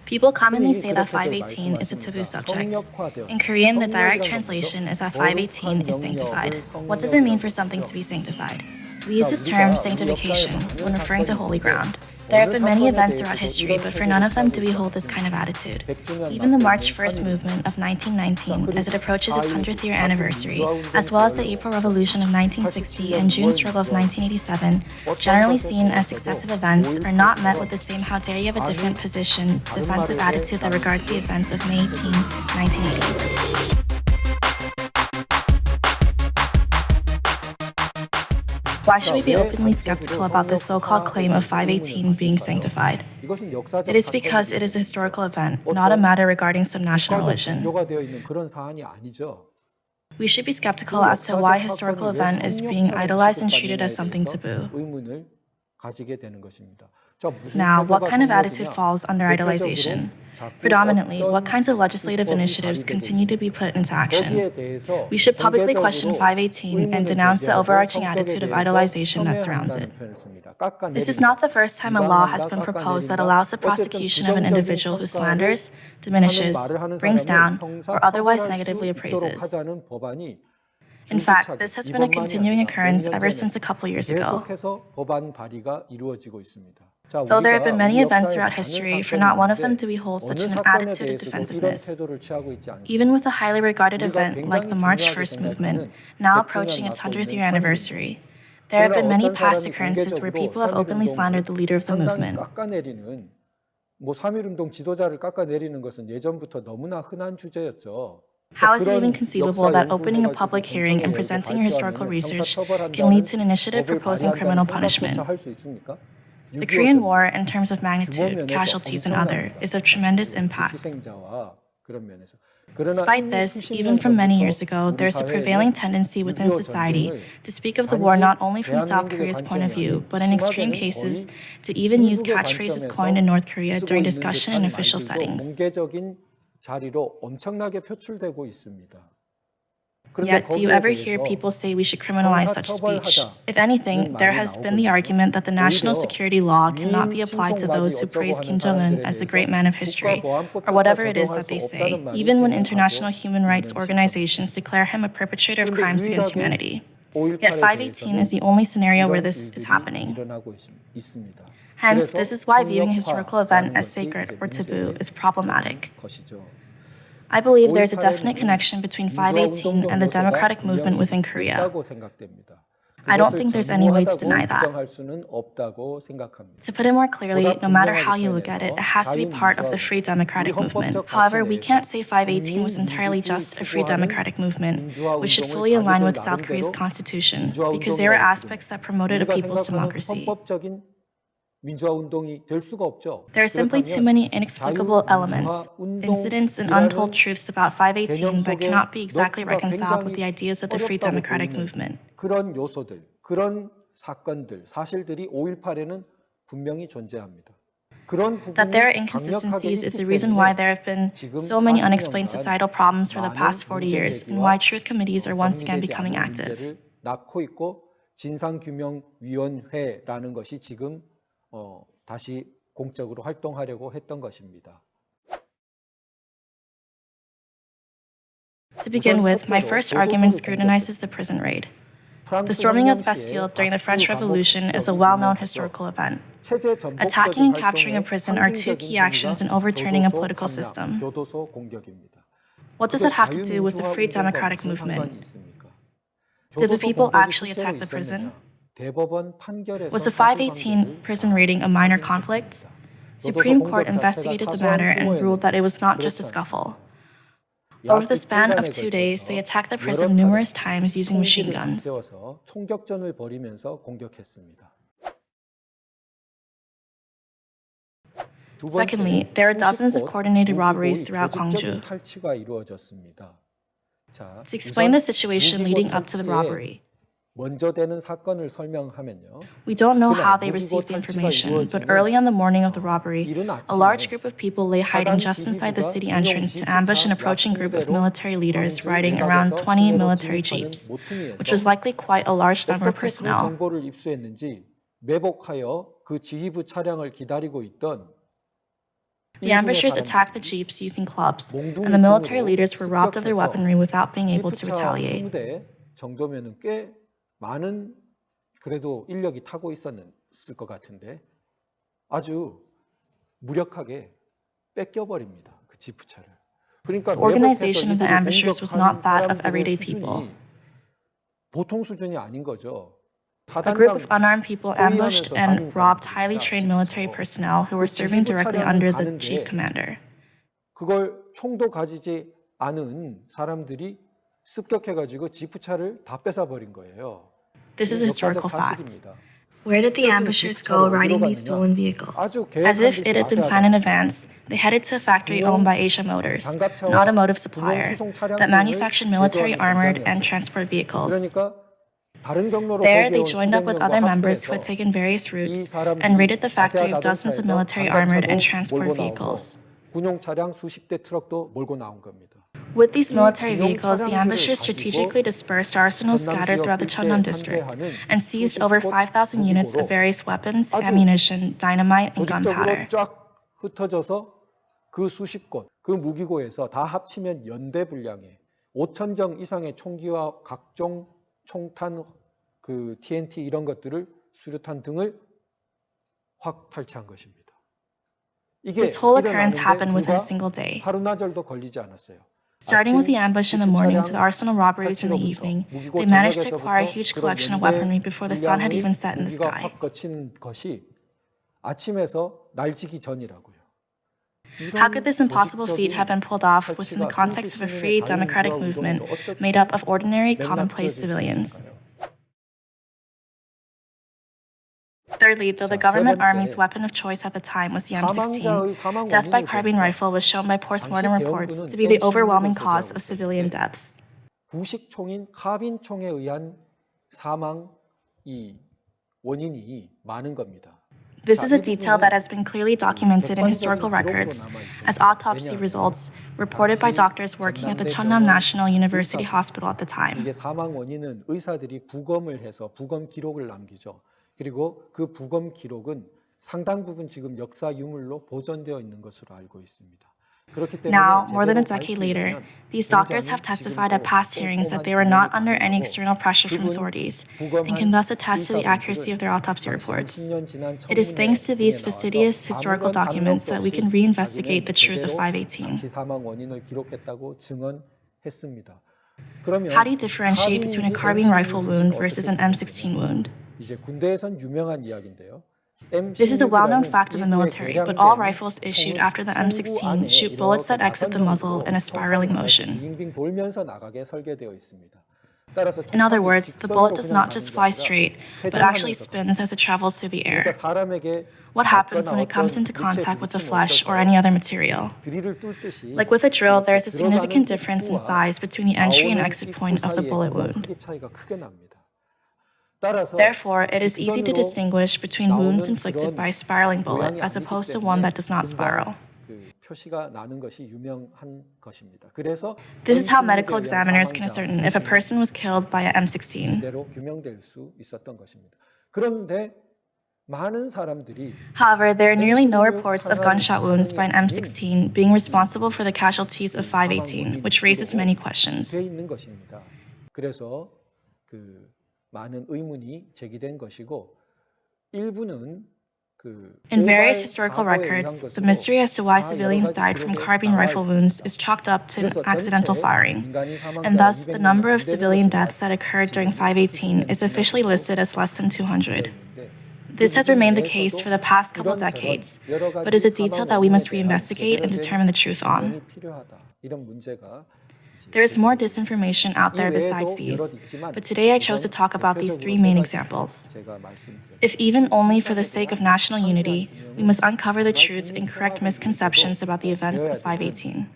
People commonly say that 518 is a taboo subject. In Korean, the direct translation is that 518 is sanctified. What does it mean for something to be sanctified? We use this term, sanctification, when referring to holy ground. There have been many events throughout history, but for none of them do we hold this kind of attitude. Even the March 1st movement of 1919, as it approaches its 100th year anniversary, as well as the April Revolution of 1960 and June struggle of 1987, generally seen as successive events, are not met with the same "how dare you have a different position" defensive attitude that regards the events of May 18, 1980. Why should we be openly skeptical about this so-called claim of 518 being sanctified? It is because it is a historical event, not a matter regarding some national religion. We should be skeptical as to why a historical event is being idolized and treated as something taboo. Now, what kind of attitude falls under idolization? Predominantly, what kinds of legislative initiatives continue to be put into action? We should publicly question 518 and denounce the overarching attitude of idolization that surrounds it. This is not the first time a law has been proposed that allows the prosecution of an individual who slanders, diminishes, brings down, or otherwise negatively appraises. In fact, this has been a continuing occurrence ever since a couple years ago. Though there have been many events throughout history, for not one of them do we hold such an attitude of defensiveness. Even with a highly regarded event like the March 1st movement, now approaching its 100th year anniversary, there have been many past occurrences where people have openly slandered the leader of the movement. How is it even conceivable that opening a public hearing and presenting your historical research can lead to an initiative proposing criminal punishment? The Korean War, in terms of magnitude, casualties, and other, is of tremendous impact. Despite this, even from many years ago, there is a prevailing tendency within society to speak of the war not only from South Korea's point of view, but in extreme cases, to even use catchphrases coined in North Korea during discussion in official settings. Yet, do you ever hear people say we should criminalize such speech? If anything, there has been the argument that the national security law cannot be applied to those who praise Kim Jong-un as the great man of history, or whatever it is that they say, even when international human rights organizations declare him a perpetrator of crimes against humanity. Yet 518 is the only scenario where this is happening. Hence, this is why viewing a historical event as sacred or taboo is problematic. I believe there is a definite connection between 518 and the democratic movement within Korea. I don't think there's any way to deny that. To put it more clearly, no matter how you look at it, it has to be part of the free democratic movement. However, we can't say 518 was entirely just a free democratic movement, which should fully align with South Korea's constitution, because there were aspects that promoted a people's democracy. There are simply too many inexplicable elements, incidents, and untold truths about 518 that cannot be exactly reconciled with the ideas of the free democratic movement. That there are inconsistencies is the reason why there have been so many unexplained societal problems for the past 40 years, and why truth committees are once again becoming active. 다시 공적으로 활동하려고 했던 것입니다. To begin with, my first argument scrutinizes the prison raid. The storming of the Bastille during the French Revolution is a well-known historical event. Attacking and capturing a prison are two key actions in overturning a political system. What does it have to do with the free democratic movement? Did the people actually attack the prison? Was the 518 prison raiding a minor conflict? Supreme Court investigated the matter and ruled that it was not just a scuffle. Over the span of 2 days, they attacked the prison numerous times using machine guns. Secondly, there are dozens of coordinated robberies throughout Gwangju. To explain the situation leading up to the robbery, we don't know how they received the information, but early on the morning of the robbery, a large group of people lay hiding just inside the city entrance to ambush an approaching group of military leaders riding around 20 military jeeps, which was likely quite a large number of personnel. The ambushers attacked the jeeps using clubs, and the military leaders were robbed of their weaponry without being able to retaliate. 20대 정도면은 꽤 많은 그래도 인력이 타고 있었을 것 같은데 아주 무력하게 뺏겨버립니다. 그 지프차를. 그러니까 The organization of the ambushers was not that of everyday people. 보통 수준이 아닌 거죠. A group of unarmed people ambushed and robbed highly trained military personnel who were serving directly under the chief commander. 그걸 총도 가지지 않은 사람들이 습격해가지고 지프차를 다 뺏어버린 거예요. This is a historical fact. Where did the ambushers go riding these stolen vehicles? As if it had been planned in advance, they headed to a factory owned by Asia Motors, an automotive supplier that manufactured military armored and transport vehicles. There, they joined up with other members who had taken various routes and raided the factory of dozens of military armored and transport vehicles. 군용 차량 수십 대 트럭도 몰고 나온 겁니다. With these military vehicles, the ambushers strategically dispersed arsenals scattered throughout the Cheonnam district and seized over 5,000 units of various weapons, ammunition, dynamite, and gunpowder. 쫙 흩어져서 그 수십 곳, 그 무기고에서 다 합치면 연대 분량의 5,000정 이상의 총기와 각종 총탄, 그 TNT 이런 것들을 수류탄 등을 확 탈취한 것입니다. This whole occurrence happened within a single day. 하루나절도 걸리지 않았어요. Starting with the ambush in the morning to the arsenal robberies in the evening, they managed to acquire a huge collection of weaponry before the sun had even set in the sky. 확 거친 것이 아침에서 날지기 전이라고요. How could this impossible feat have been pulled off within the context of a free, democratic movement made up of ordinary, commonplace civilians? Thirdly, though the government army's weapon of choice at the time was the M16, death by carbine rifle was shown by post-mortem reports to be the overwhelming cause of civilian deaths. 구식총인 카빈총에 의한 사망 원인이 많은 겁니다. This is a detail that has been clearly documented in historical records as autopsy results reported by doctors working at the Cheonnam National University Hospital at the time. 이게 사망 원인은 의사들이 부검을 해서 부검 기록을 남기죠. 그리고 그 부검 기록은 상당 부분 지금 역사 유물로 보존되어 있는 것으로 알고 있습니다. Now, more than a decade later, these doctors have testified at past hearings that they were not under any external pressure from authorities and can thus attest to the accuracy of their autopsy reports. It is thanks to these fastidious historical documents that we can reinvestigate the truth of 518. 사망 원인을 기록했다고 증언했습니다. How do you differentiate between a carbine rifle wound versus an M16 wound? 이제 군대에선 유명한 이야기인데요. This is a well-known fact in the military, but all rifles issued after the M16 shoot bullets that exit the muzzle in a spiraling motion. 빙빙 돌면서 나가게 설계되어 있습니다. In other words, the bullet does not just fly straight, but actually spins as it travels through the air. What happens when it comes into contact with the flesh or any other material? Like with a drill, there is a significant difference in size between the entry and exit point of the bullet wound. Therefore, it is easy to distinguish between wounds inflicted by a spiraling bullet as opposed to one that does not spiral. This is how medical examiners can ascertain if a person was killed by an M16. However, there are nearly no reports of gunshot wounds by an M16 being responsible for the casualties of 518, which raises many questions. 많은 의문이 제기된 것이고 일부는 In various historical records, the mystery as to why civilians died from carbine rifle wounds is chalked up to accidental firing, and thus the number of civilian deaths that occurred during 518 is officially listed as less than 200. This has remained the case for the past couple decades, but is a detail that we must reinvestigate and determine the truth on. There is more disinformation out there besides these, but today I chose to talk about these three main examples. If even only for the sake of national unity, we must uncover the truth and correct misconceptions about the events of 518.